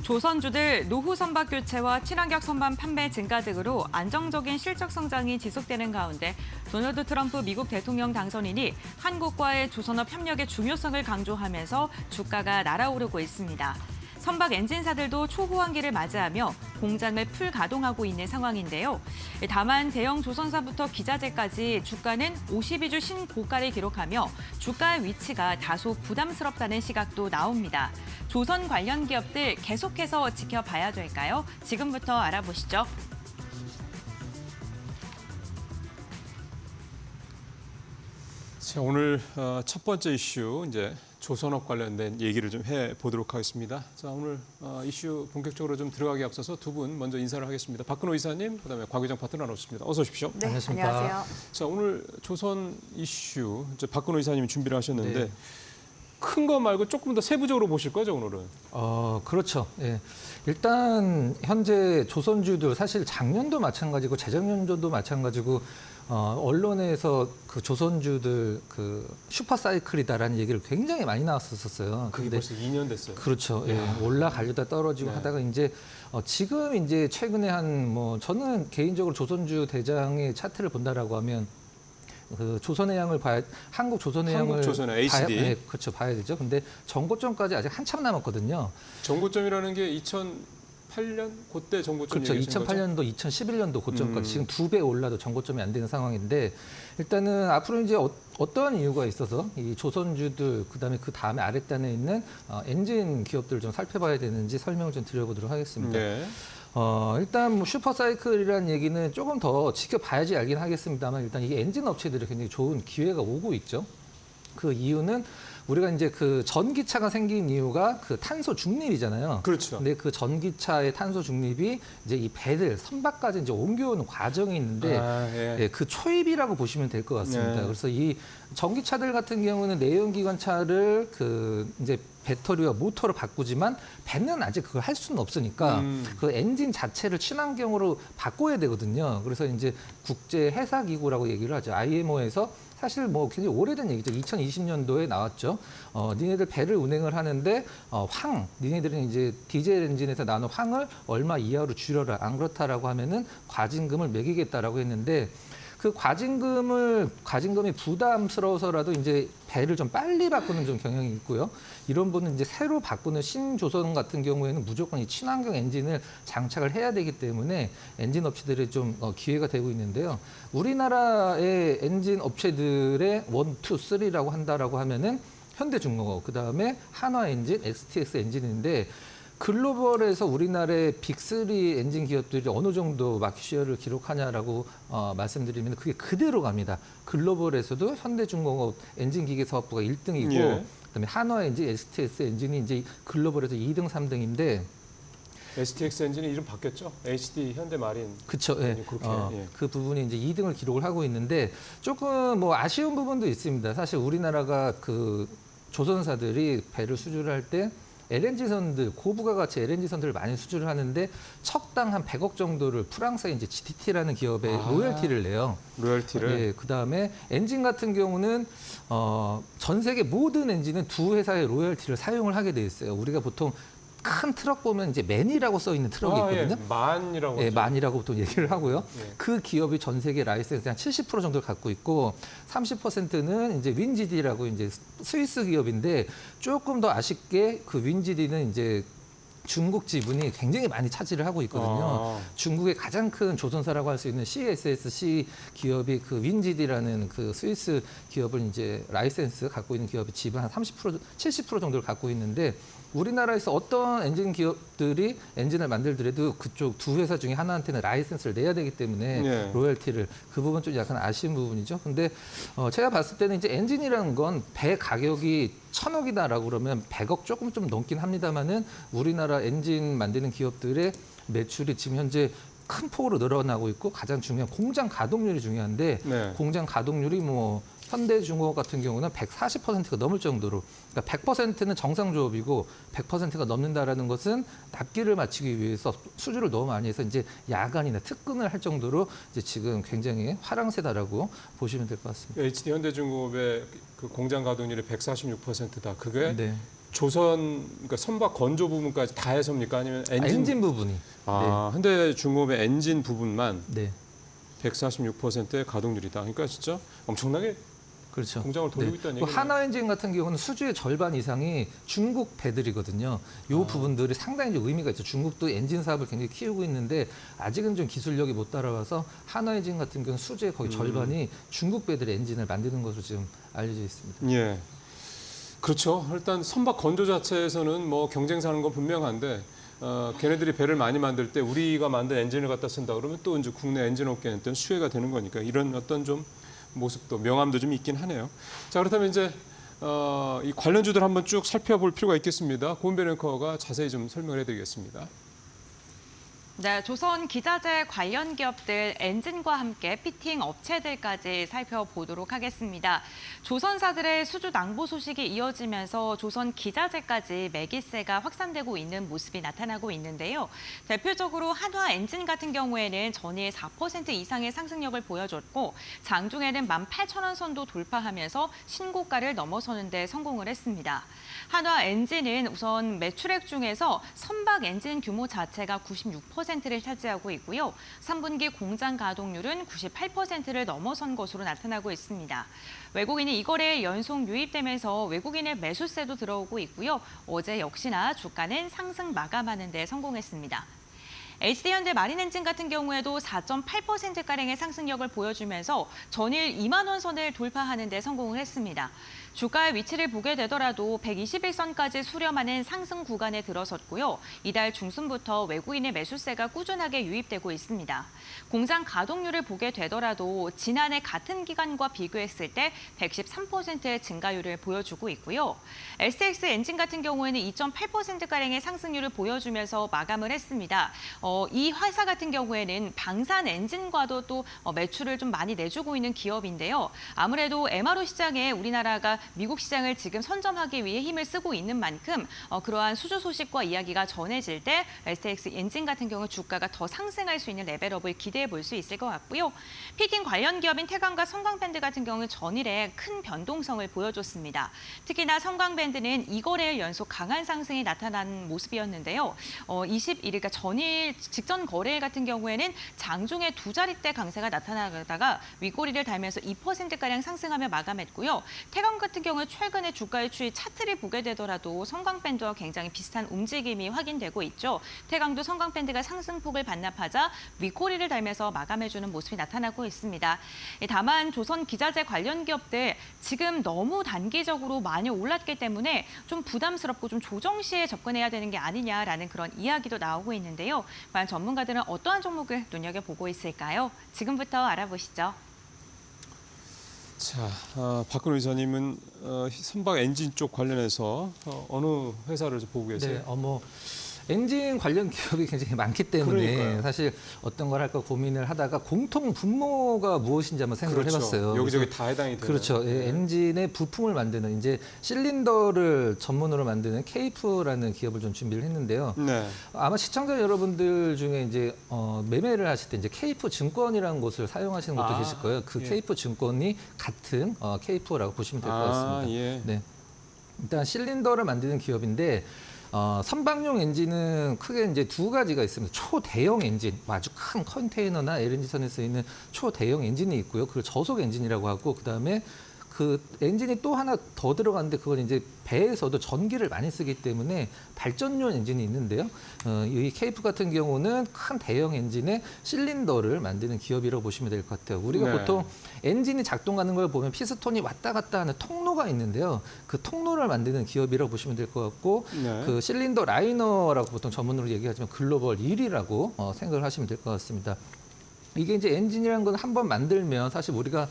조선주들 노후 선박 교체와 친환경 선반 판매 증가 등으로 안정적인 실적 성장이 지속되는 가운데 도널드 트럼프 미국 대통령 당선인이 한국과의 조선업 협력의 중요성을 강조하면서 주가가 날아오르고 있습니다. 선박 엔진사들도 초호황기를 맞이하며 공장을 풀 가동하고 있는 상황인데요. 다만 대형 조선사부터 기자재까지 주가는 52주 신고가를 기록하며 주가의 위치가 다소 부담스럽다는 시각도 나옵니다. 조선 관련 기업들 계속해서 지켜봐야 될까요? 지금부터 알아보시죠. 자, 오늘 첫 번째 이슈 이제 조선업 관련된 얘기를 좀 해보도록 하겠습니다. 자, 오늘 이슈 본격적으로 좀 들어가기 앞서서 두 분 먼저 인사를 하겠습니다. 박근호 이사님, 그다음에 곽유정 파트너 나오셨습니다. 어서 오십시오. 네, 안녕하세요. 자, 오늘 조선 이슈 이제 박근호 이사님이 준비를 하셨는데 네. 큰 거 말고 조금 더 세부적으로 보실 거죠, 오늘은? 그렇죠. 예. 일단 현재 조선주들 사실 작년도 마찬가지고 재작년도도 마찬가지고 언론에서 그 조선주들 그 슈퍼사이클이다라는 얘기를 굉장히 많이 나왔었어요. 그게 벌써 2년 됐어요. 그렇죠. 예. 올라가려다 떨어지고 네. 하다가 이제 지금 이제 최근에 저는 개인적으로 조선주 대장의 차트를 본다라고 하면 그 조선해양을 한국 조선해양을 한국조선해, HD. 네, 그렇죠. 봐야 되죠. 근데 정고점까지 아직 한참 남았거든요. 정고점이라는 게 2008년 그때 정고점 그렇죠. 얘기하신 거죠? 2008년도, 2011년도 고점까지 지금 2배 올라도 정고점이 안 되는 상황인데 일단은 앞으로 이제 어떠한 이유가 있어서 이 조선주들 그다음에 그 다음에 아랫단에 있는 엔진 기업들을 좀 살펴봐야 되는지 설명을 좀 드려보도록 하겠습니다. 네. 일단 뭐 슈퍼사이클이라는 얘기는 조금 더 지켜봐야지 알긴 하겠습니다만 일단 이게 엔진 업체들이 굉장히 좋은 기회가 오고 있죠. 그 이유는 우리가 이제 그 전기차가 생긴 이유가 그 탄소 중립이잖아요. 그렇죠. 근데 그 전기차의 탄소 중립이 이제 이 배들 선박까지 이제 옮겨오는 과정이 있는데 예, 그 초입이라고 보시면 될 것 같습니다. 네. 그래서 이 전기차들 같은 경우는 내연기관차를 그 이제 배터리와 모터로 바꾸지만 배는 아직 그걸 할 수는 없으니까 그 엔진 자체를 친환경으로 바꿔야 되거든요. 그래서 이제 국제 해사 기구라고 얘기를 하죠. IMO에서 사실 뭐 굉장히 오래된 얘기죠. 2020년도에 나왔죠. 니네들 배를 운행을 하는데 니네들은 이제 디젤 엔진에서 나오는 황을 얼마 이하로 줄여라. 안 그렇다라고 하면은 과징금을 매기겠다라고 했는데 그 과징금이 부담스러워서라도 이제 배를 좀 빨리 바꾸는 좀 경향이 있고요. 이런 분은 이제 새로 바꾸는 신조선 같은 경우에는 무조건 이 친환경 엔진을 장착을 해야 되기 때문에 엔진 업체들이 좀 기회가 되고 있는데요. 우리나라의 엔진 업체들의 1, 2, 3라고 한다라고 하면은 현대중공업, 그다음에 한화엔진, STX 엔진인데 글로벌에서 우리나라의 빅3 엔진 기업들이 어느 정도 마켓쉐어를 기록하냐라고 말씀드리면 그게 그대로 갑니다. 글로벌에서도 현대중공업 엔진기계사업부가 1등이고 예. 그다음에 한화엔진, STX 엔진이 이제 글로벌에서 2등, 3등인데 STX 엔진이 이름 바뀌었죠? HD 현대마린. 그렇죠. 예. 그렇게, 예. 그 부분이 이제 2등을 기록을 하고 있는데 조금 뭐 아쉬운 부분도 있습니다. 사실 우리나라가 그 조선사들이 배를 수주를 할 때 LNG선들, 고부가가치 LNG선들을 많이 수주를 하는데 척당 한 100억 정도를 프랑스의 이제 GTT라는 기업에 로열티를 내요. 로열티를. 예, 그다음에 엔진 같은 경우는 전 세계 모든 엔진은 두 회사의 로열티를 사용을 하게 돼 있어요. 우리가 보통 큰 트럭 보면 이제 맨이라고 써 있는 트럭이 있거든요. 예. 만이라고. 예, 하죠. 만이라고 보통 얘기를 하고요. 예. 그 기업이 전 세계 라이센스 한 70% 정도를 갖고 있고 30%는 이제 윈지디라고 이제 스위스 기업인데 조금 더 아쉽게 그 윈지디는 이제 중국 지분이 굉장히 많이 차지를 하고 있거든요. 중국의 가장 큰 조선사라고 할 수 있는 CSSC 기업이 그 윈지디라는 그 스위스 기업을 이제 라이센스 갖고 있는 기업이 지분 한 30%, 70% 정도를 갖고 있는데 우리나라에서 어떤 엔진 기업들이 엔진을 만들더라도 그쪽 두 회사 중에 하나한테는 라이센스를 내야 되기 때문에 예. 로열티를 그 부분 좀 약간 아쉬운 부분이죠. 근데 제가 봤을 때는 이제 엔진이라는 건 배 가격이 1,000억이다라고 그러면 100억 조금 좀 넘긴 합니다만은 우리나라 엔진 만드는 기업들의 매출이 지금 현재 큰 폭으로 늘어나고 있고 가장 중요한 공장 가동률이 중요한데 네. 공장 가동률이 뭐 현대중공업 같은 경우는 140%가 넘을 정도로 그러니까 100%는 정상 조업이고 100%가 넘는다라는 것은 납기를 맞추기 위해서 수주를 너무 많이 해서 이제 야간이나 특근을 할 정도로 이제 지금 굉장히 화랑세다라고 보시면 될 것 같습니다. HD 현대중공업의 그 공장 가동률이 146%다. 그게 네. 조선 그러니까 선박 건조 부분까지 다 해서입니까? 아니면 엔진 부분이. 현대중공업의 엔진 부분만 네. 146%의 가동률이다. 그러니까 진짜 엄청나게 그렇죠. 공장을 돌리고 있다는 얘기예요. 하나엔진 같은 경우는 수주의 절반 이상이 중국 배들이거든요. 이 부분들이 상당히 좀 의미가 있죠. 중국도 엔진 사업을 굉장히 키우고 있는데 아직은 좀 기술력이 못 따라와서 하나엔진 같은 경우는 수주의 거의 절반이 중국 배들의 엔진을 만드는 것으로 지금 알려져 있습니다. 예. 그렇죠. 일단 선박 건조 자체에서는 뭐 경쟁사는 건 분명한데 걔네들이 배를 많이 만들 때 우리가 만든 엔진을 갖다 쓴다 그러면 또 이제 국내 엔진 업계한테는 수혜가 되는 거니까 이런 어떤 좀 모습도 명암도 좀 있긴 하네요. 자, 그렇다면 이제 이 관련주들 한번 쭉 살펴볼 필요가 있겠습니다. 고은별 앵커가 자세히 좀 설명을 해드리겠습니다. 네, 조선 기자재 관련 기업들 엔진과 함께 피팅 업체들까지 살펴보도록 하겠습니다. 조선사들의 수주 낭보 소식이 이어지면서 조선 기자재까지 매기세가 확산되고 있는 모습이 나타나고 있는데요. 대표적으로 한화 엔진 같은 경우에는 전일 4% 이상의 상승력을 보여줬고 장중에는 18,000원 선도 돌파하면서 신고가를 넘어서는 데 성공을 했습니다. 한화 엔진은 우선 매출액 중에서 선박 엔진 규모 자체가 96%를 차지하고 있고요. 3분기 공장 가동률은 98%를 넘어선 것으로 나타나고 있습니다. 외국인이 이 거래에 연속 유입되면서 외국인의 매수세도 들어오고 있고요. 어제 역시나 주가는 상승 마감하는 데 성공했습니다. HD현대 마린엔진 같은 경우에도 4.8%가량의 상승력을 보여주면서 전일 2만 원 선을 돌파하는 데 성공을 했습니다. 주가의 위치를 보게 되더라도 121선까지 수렴하는 상승 구간에 들어섰고요. 이달 중순부터 외국인의 매수세가 꾸준하게 유입되고 있습니다. 공장 가동률을 보게 되더라도 지난해 같은 기간과 비교했을 때 113%의 증가율을 보여주고 있고요. STX 엔진 같은 경우에는 2.8%가량의 상승률을 보여주면서 마감을 했습니다. 이 회사 같은 경우에는 방산 엔진과도 또 매출을 좀 많이 내주고 있는 기업인데요. 아무래도 MRO 시장에 우리나라가 미국 시장을 지금 선점하기 위해 힘을 쓰고 있는 만큼 그러한 수주 소식과 이야기가 전해질 때 STX 엔진 같은 경우 주가가 더 상승할 수 있는 레벨업을 기대해 볼 수 있을 것 같고요. 피팅 관련 기업인 태광과 성광밴드 같은 경우는 전일에 큰 변동성을 보여줬습니다. 특히나 성광밴드는 이 거래일 연속 강한 상승이 나타난 모습이었는데요. 21일가 전일 직전 거래일 같은 경우에는 장중에 두 자릿대 강세가 나타나다가 윗꼬리를 달면서 2%가량 상승하며 마감했고요. 태광 같은 경우에 최근에 주가의 추이 차트를 보게 되더라도 성광밴드와 굉장히 비슷한 움직임이 확인되고 있죠. 태광도 성광밴드가 상승폭을 반납하자 윗꼬리를 달면서 마감해주는 모습이 나타나고 있습니다. 다만 조선 기자재 관련 기업들 지금 너무 단기적으로 많이 올랐기 때문에 좀 부담스럽고 좀 조정 시에 접근해야 되는 게 아니냐라는 그런 이야기도 나오고 있는데요. 과연 전문가들은 어떠한 종목을 눈여겨보고 있을까요? 지금부터 알아보시죠. 자, 박근호 이사님은 선박 엔진 쪽 관련해서 어느 회사를 보고 계세요? 네, 엔진 관련 기업이 굉장히 많기 때문에 그러니까요. 사실 어떤 걸 할까 고민을 하다가 공통 분모가 무엇인지 한번 생각을 그렇죠. 해봤어요. 여기저기 그래서 다 해당이 되는. 그렇죠. 예, 엔진의 부품을 만드는 이제 실린더를 전문으로 만드는 케이프라는 기업을 좀 준비를 했는데요. 네. 아마 시청자 여러분들 중에 이제 매매를 하실 때 이제 케이프 증권이라는 곳을 사용하시는 분도 계실 거예요. 그 예. 케이프 증권이 같은 케이프라고 보시면 될 것 같습니다. 예. 네. 일단 실린더를 만드는 기업인데 선박용 엔진은 크게 이제 두 가지가 있습니다. 초대형 엔진, 아주 큰 컨테이너나 LNG선에 쓰이는 초대형 엔진이 있고요. 그걸 저속 엔진이라고 하고 그다음에 그 엔진이 또 하나 더 들어가는데 그건 이제 배에서도 전기를 많이 쓰기 때문에 발전용 엔진이 있는데요. 이 케이프 같은 경우는 큰 대형 엔진의 실린더를 만드는 기업이라고 보시면 될 것 같아요. 우리가 네. 보통 엔진이 작동하는 걸 보면 피스톤이 왔다 갔다 하는 통로가 있는데요. 그 통로를 만드는 기업이라고 보시면 될 것 같고 네. 그 실린더 라이너라고 보통 전문으로 얘기하지만 글로벌 1위라고 생각을 하시면 될 것 같습니다. 이게 이제 엔진이라는 건 한번 만들면 사실 우리가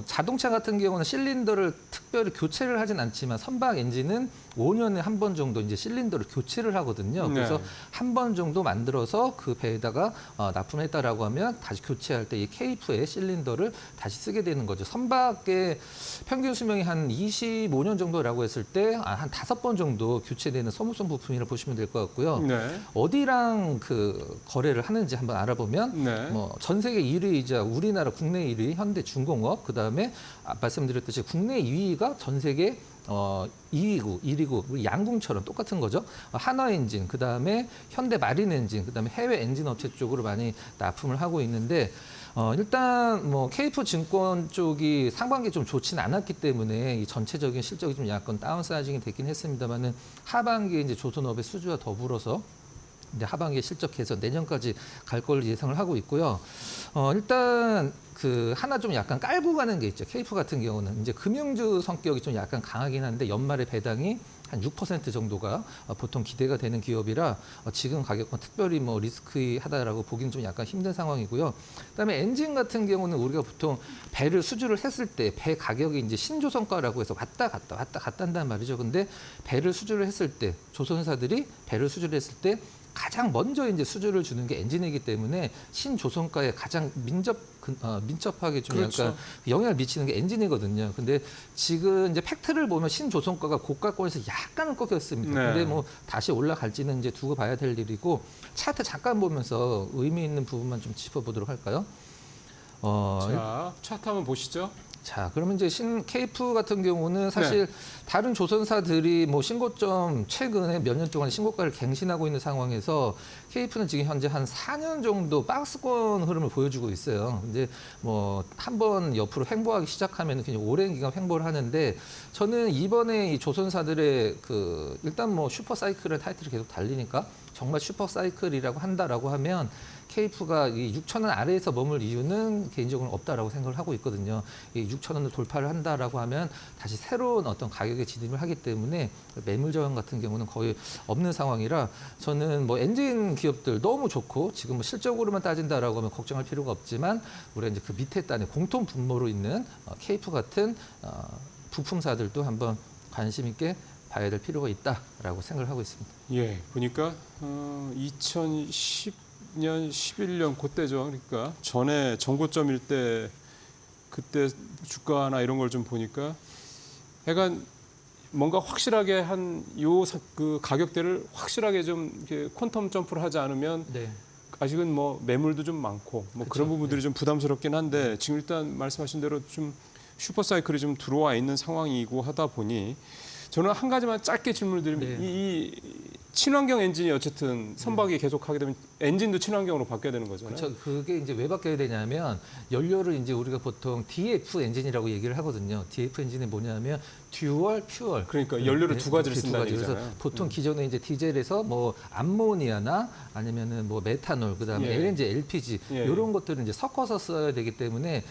자동차 같은 경우는 실린더를 특별히 교체를 하진 않지만 선박 엔진은 5년에 한 번 정도 이제 실린더를 교체를 하거든요. 네. 그래서 한 번 정도 만들어서 그 배에다가 납품했다라고 하면 다시 교체할 때 이 케이프의 실린더를 다시 쓰게 되는 거죠. 선박의 평균 수명이 한 25년 정도라고 했을 때 한 5번 정도 교체되는 소모성 부품이라고 보시면 될 것 같고요. 네. 어디랑 그 거래를 하는지 한번 알아보면 네. 전 세계 1위이자 우리나라 국내 1위 현대중공업 그다음에 말씀드렸듯이 국내 2위가 전 세계 2위고 1위고 우리 양궁처럼 똑같은 거죠. 한화 엔진, 그다음에 현대 마린 엔진, 그다음에 해외 엔진 업체 쪽으로 많이 납품을 하고 있는데 일단 뭐 KF 증권 쪽이 상반기에 좀 좋지는 않았기 때문에 이 전체적인 실적이 좀 약간 다운사이징이 됐긴 했습니다만은 하반기에 이제 조선업의 수주와 더불어서 이제 하반기에 실적 개선 내년까지 갈 걸 예상을 하고 있고요. 일단 그 하나 좀 약간 깔고 가는 게 있죠. KF 같은 경우는 이제 금융주 성격이 좀 약간 강하긴 한데 연말에 배당이 한 6% 정도가 보통 기대가 되는 기업이라 지금 가격은 특별히 뭐 리스크하다라고 보기는 좀 약간 힘든 상황이고요. 그다음에 엔진 같은 경우는 우리가 보통 배를 수주를 했을 때 배 가격이 이제 신조선가라고 해서 왔다 갔다 한단 말이죠. 근데 배를 수주를 했을 때 조선사들이 배를 수주를 했을 때 가장 먼저 이제 수주를 주는 게 엔진이기 때문에 신조선가에 가장 민첩하게 좀 그렇죠. 약간 영향을 미치는 게 엔진이거든요. 근데 지금 이제 팩트를 보면 신조선가가 고가권에서 약간은 꺾였습니다. 네. 근데 뭐 다시 올라갈지는 이제 두고 봐야 될 일이고 차트 잠깐 보면서 의미 있는 부분만 좀 짚어보도록 할까요? 자, 차트 한번 보시죠. 자, 그러면 이제 KF 같은 경우는 사실 다른 조선사들이 뭐 신고점 최근에 몇 년 동안 신고가를 갱신하고 있는 상황에서 KF는 지금 현재 한 4년 정도 박스권 흐름을 보여주고 있어요. 이제 뭐 한번 옆으로 횡보하기 시작하면 굉장히 오랜 기간 횡보를 하는데 저는 이번에 이 조선사들의 그 일단 뭐 슈퍼 사이클의 타이틀을 계속 달리니까 정말 슈퍼 사이클이라고 한다라고 하면 KF가 이 6,000원 아래에서 머물 이유는 개인적으로 없다라고 생각을 하고 있거든요. 이 6,000원을 돌파를 한다라고 하면 다시 새로운 어떤 가격에 진입을 하기 때문에 매물 저항 같은 경우는 거의 없는 상황이라 저는 뭐 엔진 기업들 너무 좋고 지금 뭐 실적으로만 따진다라고 하면 걱정할 필요가 없지만 우리가 이제 그 밑에 단에 공통 분모로 있는 KF 같은 부품사들도 한번 관심 있게 봐야 될 필요가 있다라고 생각을 하고 있습니다. 예, 보니까 2010년, 11년 그때죠. 그러니까 전에 정고점일 때 그때 주가나 이런 걸 좀 보니까 약간 뭔가 확실하게 한 요 그 가격대를 확실하게 좀 이렇게 퀀텀 점프를 하지 않으면 네. 아직은 뭐 매물도 좀 많고 뭐 그쵸. 그런 부분들이 좀 부담스럽긴 한데 지금 일단 말씀하신 대로 좀 슈퍼 사이클이 좀 들어와 있는 상황이고 하다 보니 저는 한 가지만 짧게 질문을 드리면 이 친환경 엔진이 어쨌든 선박이 계속하게 되면 엔진도 친환경으로 바뀌어야 되는 거잖아요. 그렇죠. 그게 이제 왜 바뀌어야 되냐면 연료를 이제 우리가 보통 DF 엔진이라고 얘기를 하거든요. DF 엔진이 뭐냐면 듀얼 퓨얼. 그러니까 연료를 두 가지를 두 쓴다는 가지. 그래서 얘기잖아요. 보통 기존에 이제 디젤에서 뭐 암모니아나 아니면은 뭐 메탄올 그다음에 예. LNG, LPG 예. 이런 것들을 이제 섞어서 써야 되기 때문에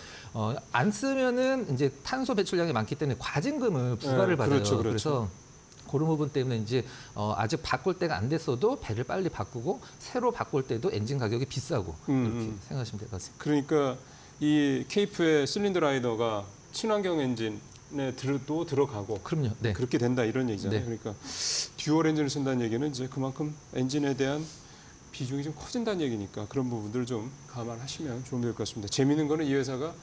안 쓰면은 이제 탄소 배출량이 많기 때문에 과징금을 부과를 예, 받아요. 그렇죠, 그렇죠. 그래서 그런 부분 때문에 이제 아직 바꿀 때가 안 됐어도 배를 빨리 바꾸고 새로 바꿀 때도 엔진 가격이 비싸고 이렇게 생각하시면 될 것 같습니다. 그러니까 이 케이프의 실린더 라이더가 친환경 엔진에 도 들어가고 그럼요. 네. 그렇게 된다 이런 얘기잖아요. 네. 그러니까 듀얼 엔진을 쓴다는 얘기는 이제 그만큼 엔진에 대한 비중이 좀 커진다는 얘기니까 그런 부분들 좀 감안하시면 좋은 될 것 같습니다. 재미있는 거는 이 회사가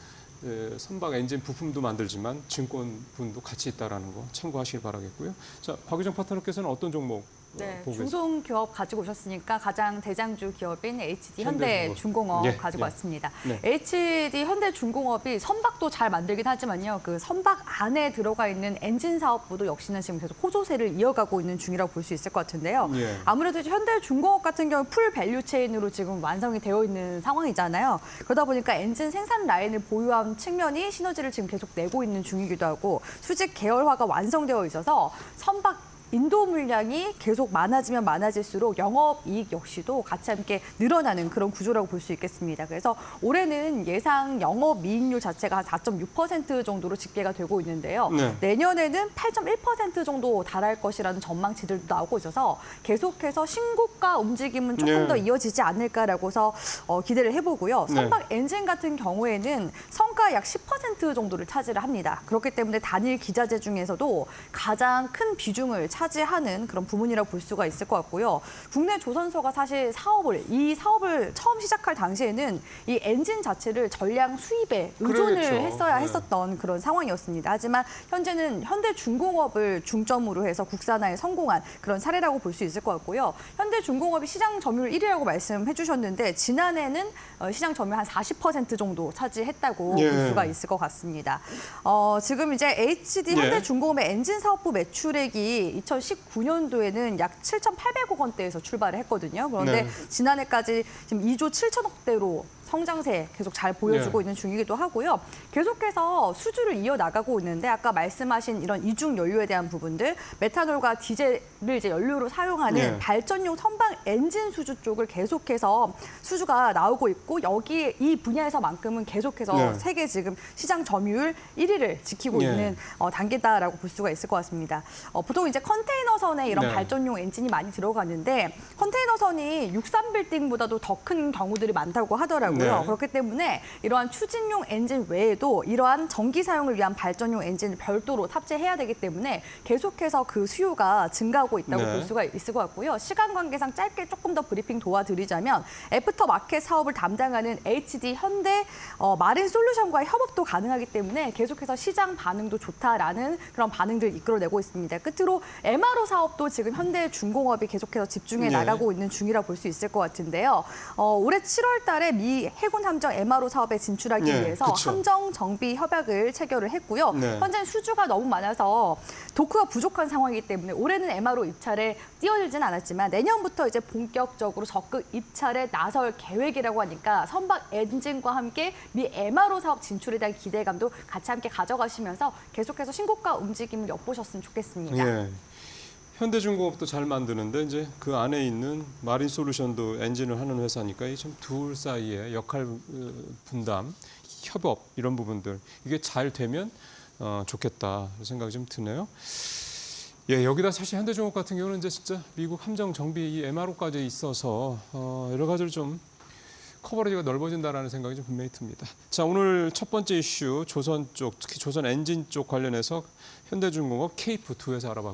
선박 엔진 부품도 만들지만 증권분도 같이 있다라는 거 참고하시길 바라겠고요. 자, 박유정 파트너께서는 어떤 종목 네, 보고 계세요? 중소기업 가지고 오셨으니까 가장 대장주 기업인 HD 현대중공업. 현대중공업 예, 가지고 예. 왔습니다. 네. HD 현대중공업이 선박도 잘 만들긴 하지만요. 그 선박 안에 들어가 있는 엔진 사업부도 역시나 지금 계속 호조세를 이어가고 있는 중이라고 볼 수 있을 것 같은데요. 예. 아무래도 이제 현대중공업 같은 경우 풀 밸류 체인으로 지금 완성이 되어 있는 상황이잖아요. 그러다 보니까 엔진 생산 라인을 보유한 측면이 시너지를 지금 계속 내고 있는 중이기도 하고 수직 계열화가 완성되어 있어서 선박 인도 물량이 계속 많아지면 많아질수록 영업이익 역시도 같이 함께 늘어나는 그런 구조라고 볼 수 있겠습니다. 그래서 올해는 예상 영업이익률 자체가 한 4.6% 정도로 집계가 되고 있는데요. 네. 내년에는 8.1% 정도 달할 것이라는 전망치들도 나오고 있어서 계속해서 신고가 움직임은 조금 네. 더 이어지지 않을까라고 해서 기대를 해보고요. 네. 선박 엔진 같은 경우에는 성과 약 10% 정도를 차지를 합니다. 그렇기 때문에 단일 기자재 중에서도 가장 큰 비중을 차지하는 그런 부문이라고 볼 수가 있을 것 같고요. 국내 조선소가 사실 이 사업을 처음 시작할 당시에는 이 엔진 자체를 전량 수입에 의존을 그러겠죠. 했어야 네. 했었던 그런 상황이었습니다. 하지만 현재는 현대중공업을 중점으로 해서 국산화에 성공한 그런 사례라고 볼 수 있을 것 같고요. 현대중공업이 시장 점유율 1위라고 말씀해 주셨는데 지난해는 시장 점유율 한 40% 정도 차지했다고 예. 볼 수가 있을 것 같습니다. 지금 이제 HD 예. 현대중공업의 엔진 사업부 매출액이 2019년도에는 약 7,800억 원대에서 출발을 했거든요. 그런데 네. 지난해까지 지금 2조 7천억대로 성장세 계속 잘 보여주고 예. 있는 중이기도 하고요. 계속해서 수주를 이어나가고 있는데 아까 말씀하신 이런 이중 연료에 대한 부분들, 메탄올과 디젤을 이제 연료로 사용하는 예. 발전용 선박 엔진 수주 쪽을 계속해서 수주가 나오고 있고 여기 이 분야에서만큼은 계속해서 네. 세계 지금 시장 점유율 1위를 지키고 예. 있는 단계다라고 볼 수가 있을 것 같습니다. 보통 이제 컨테이너선에 이런 네. 발전용 엔진이 많이 들어가는데 컨테이너선이 63빌딩보다도 더 큰 경우들이 많다고 하더라고요. 네. 그렇기 때문에 이러한 추진용 엔진 외에도 이러한 전기 사용을 위한 발전용 엔진을 별도로 탑재해야 되기 때문에 계속해서 그 수요가 증가하고 있다고 네. 볼 수가 있을 것 같고요. 시간 관계상 짧게 조금 더 브리핑 도와드리자면 애프터 마켓 사업을 담당하는 HD 현대 마린 솔루션과의 협업도 가능하기 때문에 계속해서 시장 반응도 좋다라는 그런 반응들 이끌어내고 있습니다. 끝으로 MRO 사업도 지금 현대중공업이 계속해서 집중해 네. 나가고 있는 중이라 볼 수 있을 것 같은데요. 올해 7월 달에 미 해군 함정 MRO 사업에 진출하기 네, 위해서 그쵸. 함정 정비 협약을 체결을 했고요. 네. 현재는 수주가 너무 많아서 도크가 부족한 상황이기 때문에 올해는 MRO 입찰에 뛰어들진 않았지만 내년부터 이제 본격적으로 적극 입찰에 나설 계획이라고 하니까 선박 엔진과 함께 미 MRO 사업 진출에 대한 기대감도 같이 함께 가져가시면서 계속해서 신고가 움직임을 엿보셨으면 좋겠습니다. 예. 현대중공업도 잘 만드는데 이제 그 안에 있는 마린 솔루션도 엔진을 하는 회사니까 이 좀 둘 사이의 역할 분담, 협업 이런 부분들 이게 잘 되면 좋겠다 생각이 좀 드네요. 예, 여기다 사실 현대중공업 같은 경우는 이제 진짜 미국 함정 정비 이 MRO까지 있어서 여러 가지로 좀 커버리지가 넓어진다라는 생각이 좀 분명히 듭니다. 자, 오늘 첫 번째 이슈 조선 쪽, 특히 조선 엔진 쪽 관련해서 현대중공업, 케이프 두 회사 알아봤고.